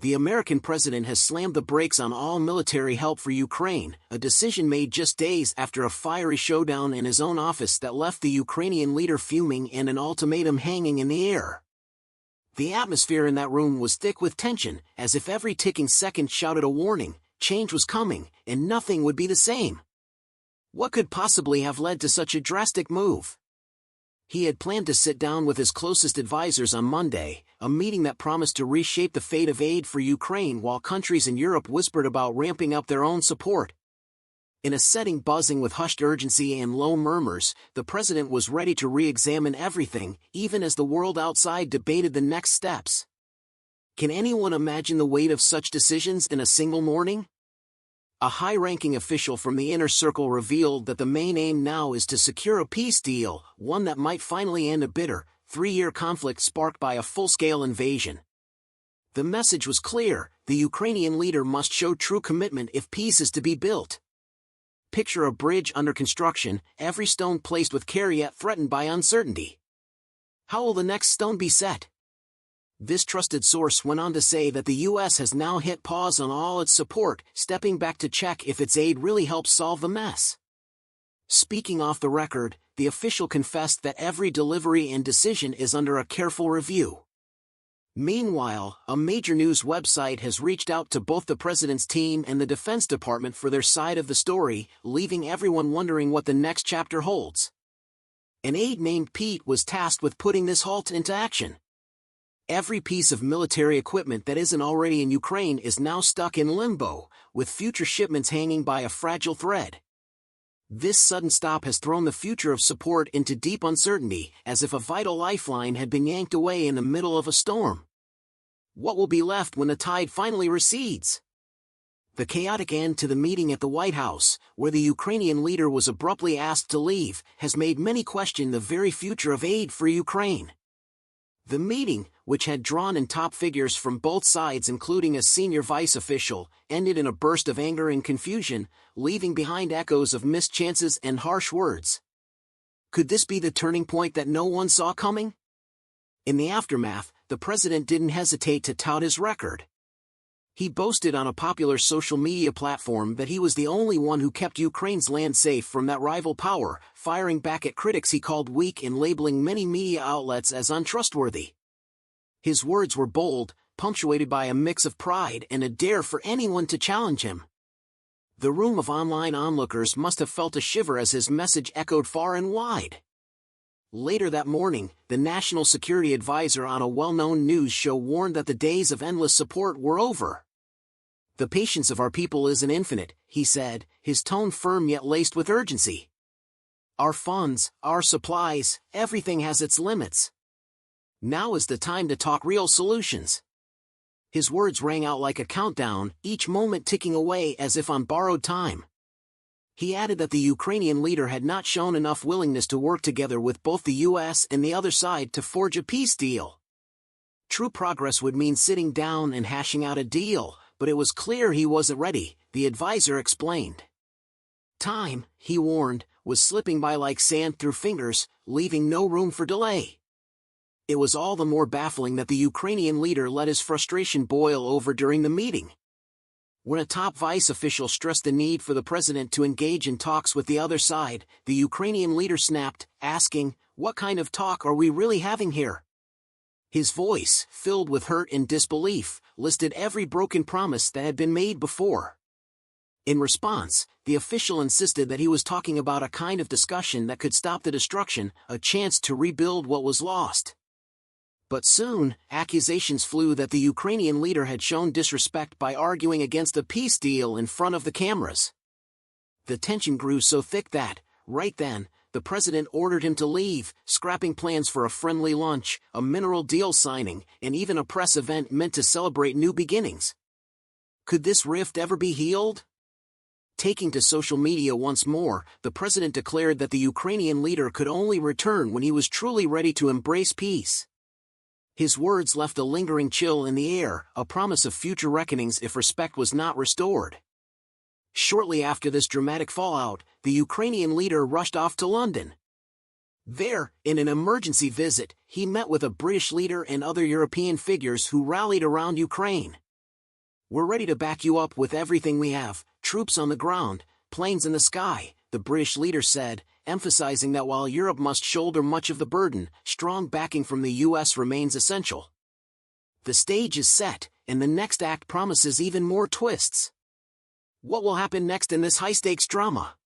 the American president has slammed the brakes on all military help for Ukraine, a decision made just days after a fiery showdown in his own office that left the Ukrainian leader fuming and an ultimatum hanging in the air. The atmosphere in that room was thick with tension, as if every ticking second shouted a warning: change was coming, and nothing would be the same. What could possibly have led to such a drastic move? He had planned to sit down with his closest advisors on Monday, a meeting that promised to reshape the fate of aid for Ukraine while countries in Europe whispered about ramping up their own support. In a setting buzzing with hushed urgency and low murmurs, the president was ready to re-examine everything, even as the world outside debated the next steps. Can anyone imagine the weight of such decisions in a single morning? A high-ranking official from the inner circle revealed that the main aim now is to secure a peace deal, one that might finally end a bitter, 3-year conflict sparked by a full-scale invasion. The message was clear: the Ukrainian leader must show true commitment if peace is to be built. Picture a bridge under construction, every stone placed with care yet threatened by uncertainty. How will the next stone be set? This trusted source went on to say that the U.S. has now hit pause on all its support, stepping back to check if its aid really helps solve the mess. Speaking off the record, the official confessed that every delivery and decision is under a careful review. Meanwhile, a major news website has reached out to both the president's team and the Defense Department for their side of the story, leaving everyone wondering what the next chapter holds. An aide named Pete was tasked with putting this halt into action. Every piece of military equipment that isn't already in Ukraine is now stuck in limbo, with future shipments hanging by a fragile thread. This sudden stop has thrown the future of support into deep uncertainty, as if a vital lifeline had been yanked away in the middle of a storm. What will be left when the tide finally recedes? The chaotic end to the meeting at the White House, where the Ukrainian leader was abruptly asked to leave, has made many question the very future of aid for Ukraine. The meeting, which had drawn in top figures from both sides including a senior vice official, ended in a burst of anger and confusion, leaving behind echoes of missed chances and harsh words. Could this be the turning point that no one saw coming? In the aftermath, the president didn't hesitate to tout his record. He boasted on a popular social media platform that he was the only one who kept Ukraine's land safe from that rival power, firing back at critics he called weak and labeling many media outlets as untrustworthy. His words were bold, punctuated by a mix of pride and a dare for anyone to challenge him. The room of online onlookers must have felt a shiver as his message echoed far and wide. Later that morning, the national security advisor on a well-known news show warned that the days of endless support were over. "The patience of our people isn't infinite," he said, his tone firm yet laced with urgency. "Our funds, our supplies, everything has its limits. Now is the time to talk real solutions." His words rang out like a countdown, each moment ticking away as if on borrowed time. He added that the Ukrainian leader had not shown enough willingness to work together with both the U.S. and the other side to forge a peace deal. True progress would mean sitting down and hashing out a deal, but it was clear he wasn't ready, the advisor explained. Time, he warned, was slipping by like sand through fingers, leaving no room for delay. It was all the more baffling that the Ukrainian leader let his frustration boil over during the meeting. When a top vice official stressed the need for the president to engage in talks with the other side, the Ukrainian leader snapped, asking, "What kind of talk are we really having here?" His voice, filled with hurt and disbelief, listed every broken promise that had been made before. In response, the official insisted that he was talking about a kind of discussion that could stop the destruction, a chance to rebuild what was lost. But soon, accusations flew that the Ukrainian leader had shown disrespect by arguing against a peace deal in front of the cameras. The tension grew so thick that, right then, the president ordered him to leave, scrapping plans for a friendly lunch, a mineral deal signing, and even a press event meant to celebrate new beginnings. Could this rift ever be healed? Taking to social media once more, the president declared that the Ukrainian leader could only return when he was truly ready to embrace peace. His words left a lingering chill in the air, a promise of future reckonings if respect was not restored. Shortly after this dramatic fallout, the Ukrainian leader rushed off to London. There, in an emergency visit, he met with a British leader and other European figures who rallied around Ukraine. We're ready to back you up with everything we have, troops on the ground, planes in the sky, the British leader said, emphasizing that while Europe must shoulder much of the burden, strong backing from the US remains essential. The stage is set, and the next act promises even more twists. What will happen next in this high-stakes drama?